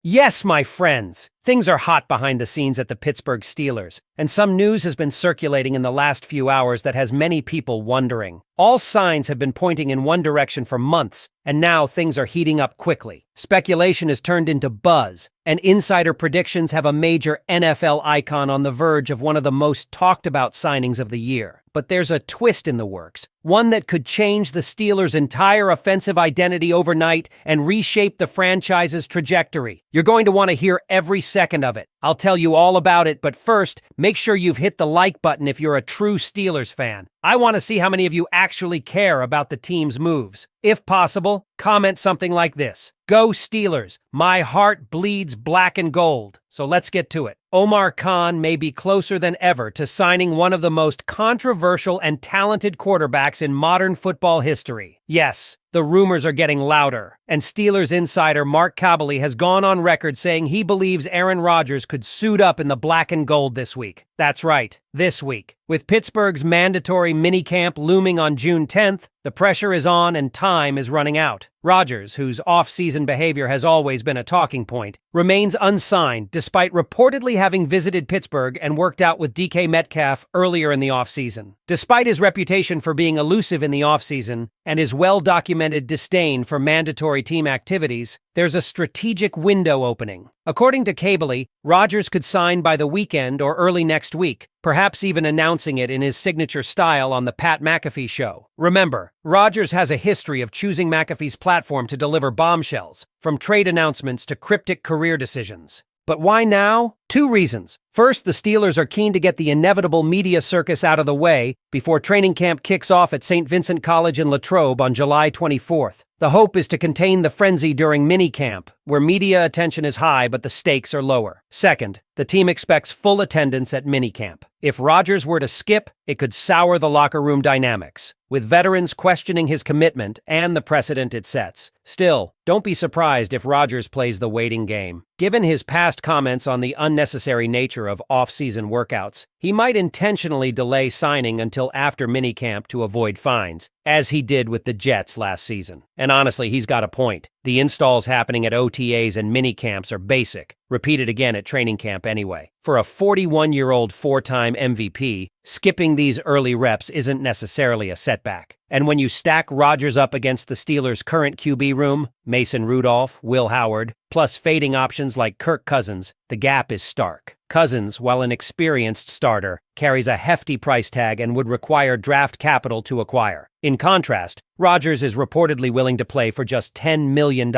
Yes, my friends! Things are hot behind the scenes at the Pittsburgh Steelers, and some news has been circulating in the last few hours that has many people wondering. All signs have been pointing in one direction for months, and now things are heating up quickly. Speculation has turned into buzz, and insider predictions have a major NFL icon on the verge of one of the most talked about signings of the year. But there's a twist in the works, one that could change the Steelers' entire offensive identity overnight and reshape the franchise's trajectory. You're going to want to hear every second of it. I'll tell you all about it, but first, make sure you've hit the like button if you're a true Steelers fan. I want to see how many of you actually care about the team's moves. If possible, comment something like this: "Go Steelers, my heart bleeds black and gold." So let's get to it. Omar Khan may be closer than ever to signing one of the most controversial and talented quarterbacks in modern football history. Yes, the rumors are getting louder, and Steelers insider Mark Kaboly has gone on record saying he believes Aaron Rodgers could suit up in the black and gold this week. That's right, this week. With Pittsburgh's mandatory minicamp looming on June 10th, the pressure is on and time is running out. Rodgers, whose off-season behavior has always been a talking point, remains unsigned despite reportedly having visited Pittsburgh and worked out with DK Metcalf earlier in the offseason. Despite his reputation for being elusive in the offseason and his well-documented disdain for mandatory team activities, there's a strategic window opening. According to Kaboly, Rodgers could sign by the weekend or early next week, perhaps even announcing it in his signature style on the Pat McAfee show. Remember, Rodgers has a history of choosing McAfee's platform to deliver bombshells, from trade announcements to cryptic career decisions. But why now? Two reasons. First, the Steelers are keen to get the inevitable media circus out of the way before training camp kicks off at St. Vincent College in Latrobe on July 24th. The hope is to contain the frenzy during minicamp, where media attention is high but the stakes are lower. Second, the team expects full attendance at minicamp. If Rodgers were to skip, it could sour the locker room dynamics, with veterans questioning his commitment and the precedent it sets. Still, don't be surprised if Rodgers plays the waiting game. Given his past comments on the unnecessary nature of off-season workouts, he might intentionally delay signing until after minicamp to avoid fines, as he did with the Jets last season. And honestly, he's got a point. The installs happening at OTAs and minicamps are basic, repeated again at training camp anyway. For a 41-year-old four-time MVP, skipping these early reps isn't necessarily a setback. And when you stack Rodgers up against the Steelers' current QB room, Mason Rudolph, Will Howard, plus fading options like Kirk Cousins, the gap is stark. Cousins, while an experienced starter, carries a hefty price tag and would require draft capital to acquire. In contrast, Rodgers is reportedly willing to play for just $10 million.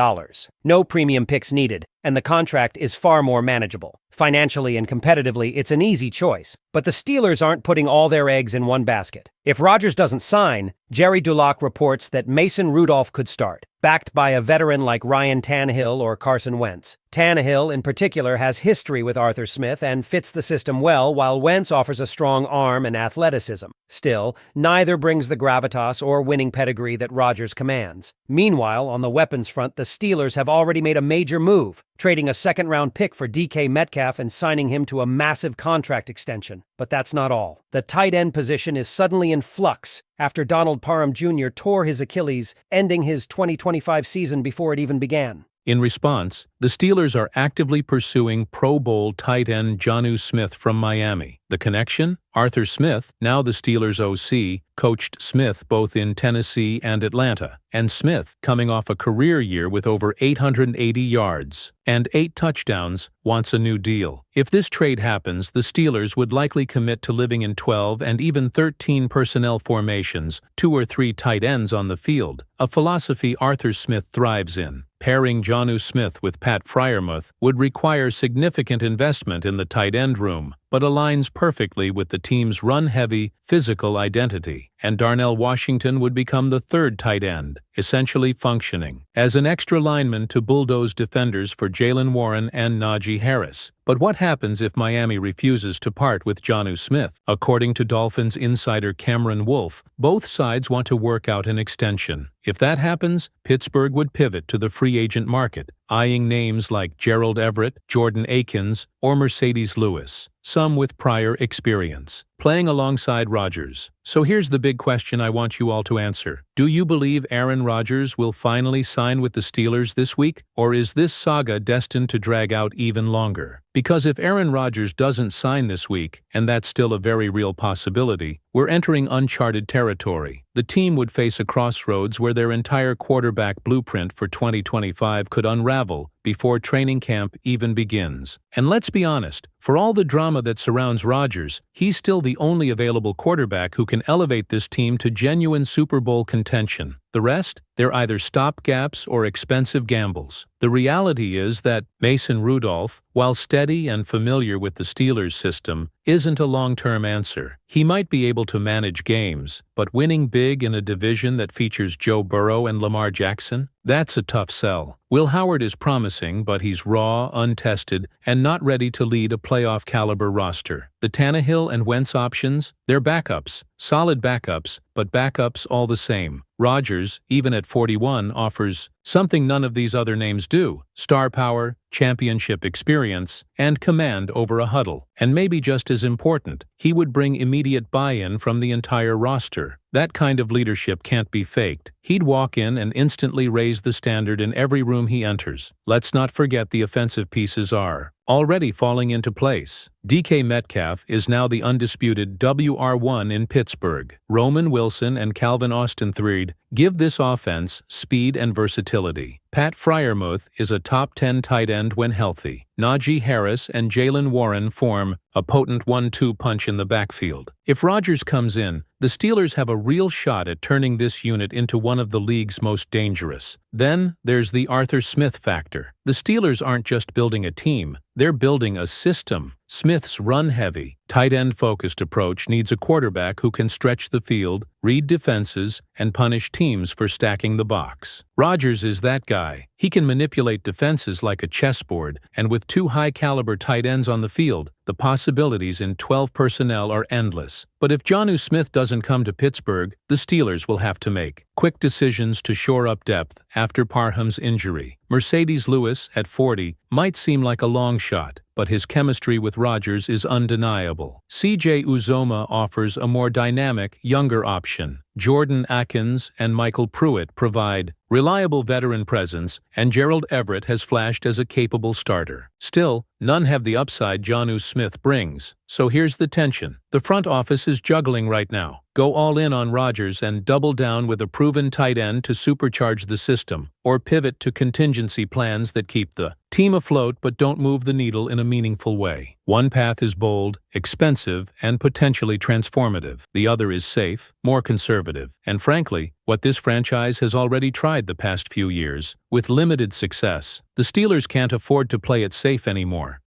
No premium picks needed, and the contract is far more manageable. Financially and competitively, it's an easy choice. But the Steelers aren't putting all their eggs in one basket. If Rodgers doesn't sign, Jerry Dulac reports that Mason Rudolph could start, backed by a veteran like Ryan Tannehill or Carson Wentz. Tannehill, in particular, has history with Arthur Smith and fits the system well, while Wentz offers a strong arm and athleticism. Still, neither brings the gravitas or winning pedigree that Rodgers commands. Meanwhile, on the weapons front, the Steelers have already made a major move, trading a second-round pick for DK Metcalf and signing him to a massive contract extension. But that's not all. The tight end position is suddenly in flux after Donald Parham Jr. tore his Achilles, ending his 2025 season before it even began. In response, the Steelers are actively pursuing Pro Bowl tight end Jonnu Smith from Miami. The connection? Arthur Smith, now the Steelers OC, coached Smith both in Tennessee and Atlanta, and Smith, coming off a career year with over 880 yards and 8 touchdowns, wants a new deal. If this trade happens, the Steelers would likely commit to living in 12 and even 13 personnel formations, 2 or 3 tight ends on the field, a philosophy Arthur Smith thrives in. Pairing Jonnu Smith with Pat Freiermuth would require significant investment in the tight end room, but aligns perfectly with the team's run-heavy, physical identity. And Darnell Washington would become the third tight end, essentially functioning as an extra lineman to bulldoze defenders for Jaylen Warren and Najee Harris. But what happens if Miami refuses to part with Jonnu Smith? According to Dolphins insider Cameron Wolfe, both sides want to work out an extension. If that happens, Pittsburgh would pivot to the free agent market, eyeing names like Gerald Everett, Jordan Akins, or Mercedes Lewis, some with prior experience. playing alongside Rodgers. So here's the big question I want you all to answer. Do you believe Aaron Rodgers will finally sign with the Steelers this week, or is this saga destined to drag out even longer? Because if Aaron Rodgers doesn't sign this week, and that's still a very real possibility, we're entering uncharted territory. The team would face a crossroads where their entire quarterback blueprint for 2025 could unravel before training camp even begins. And let's be honest, for all the drama that surrounds Rodgers, he's still the only available quarterback who can elevate this team to genuine Super Bowl contention. The rest? They're either stopgaps or expensive gambles. The reality is that Mason Rudolph, while steady and familiar with the Steelers' system, isn't a long-term answer. He might be able to manage games, but winning big in a division that features Joe Burrow and Lamar Jackson? That's a tough sell. Will Howard is promising, but he's raw, untested, and not ready to lead a playoff-caliber roster. The Tannehill and Wentz options? They're backups. Solid backups, but backups all the same. Rodgers, even at 41, offers something none of these other names do: star power, championship experience, and command over a huddle. And maybe just as important, he would bring immediate buy-in from the entire roster. That kind of leadership can't be faked. He'd walk in and instantly raise the standard in every room he enters. Let's not forget the offensive pieces are already falling into place. DK Metcalf is now the undisputed WR1 in Pittsburgh. Roman Wilson and Calvin Austin III give this offense speed and versatility. Pat Freiermuth is a top 10 tight end when healthy. Najee Harris and Jaylen Warren form a potent 1-2 punch in the backfield. If Rodgers comes in, the Steelers have a real shot at turning this unit into one of the league's most dangerous. Then there's the Arthur Smith factor. The Steelers aren't just building a team, they're building a system. Smith's run-heavy, tight end-focused approach needs a quarterback who can stretch the field, read defenses, and punish teams for stacking the box. Rodgers is that guy. He can manipulate defenses like a chessboard, and with two high-caliber tight ends on the field, the possibilities in 12 personnel are endless. But if Jonnu Smith doesn't come to Pittsburgh, the Steelers will have to make quick decisions to shore up depth after Parham's injury. Mercedes Lewis, at 40, might seem like a long shot, but his chemistry with Rodgers is undeniable. CJ Uzoma offers a more dynamic, younger option. Jordan Akins and Michael Pruitt provide reliable veteran presence, and Gerald Everett has flashed as a capable starter. Still, none have the upside Jonnu Smith brings. So here's the tension. The front office is juggling right now. Go all in on Rodgers and double down with a proven tight end to supercharge the system, or pivot to contingency plans that keep the team afloat but don't move the needle in a meaningful way. One path is bold, expensive, and potentially transformative. The other is safe, more conservative, and frankly, what this franchise has already tried the past few years, with limited success. The Steelers can't afford to play it safe anymore.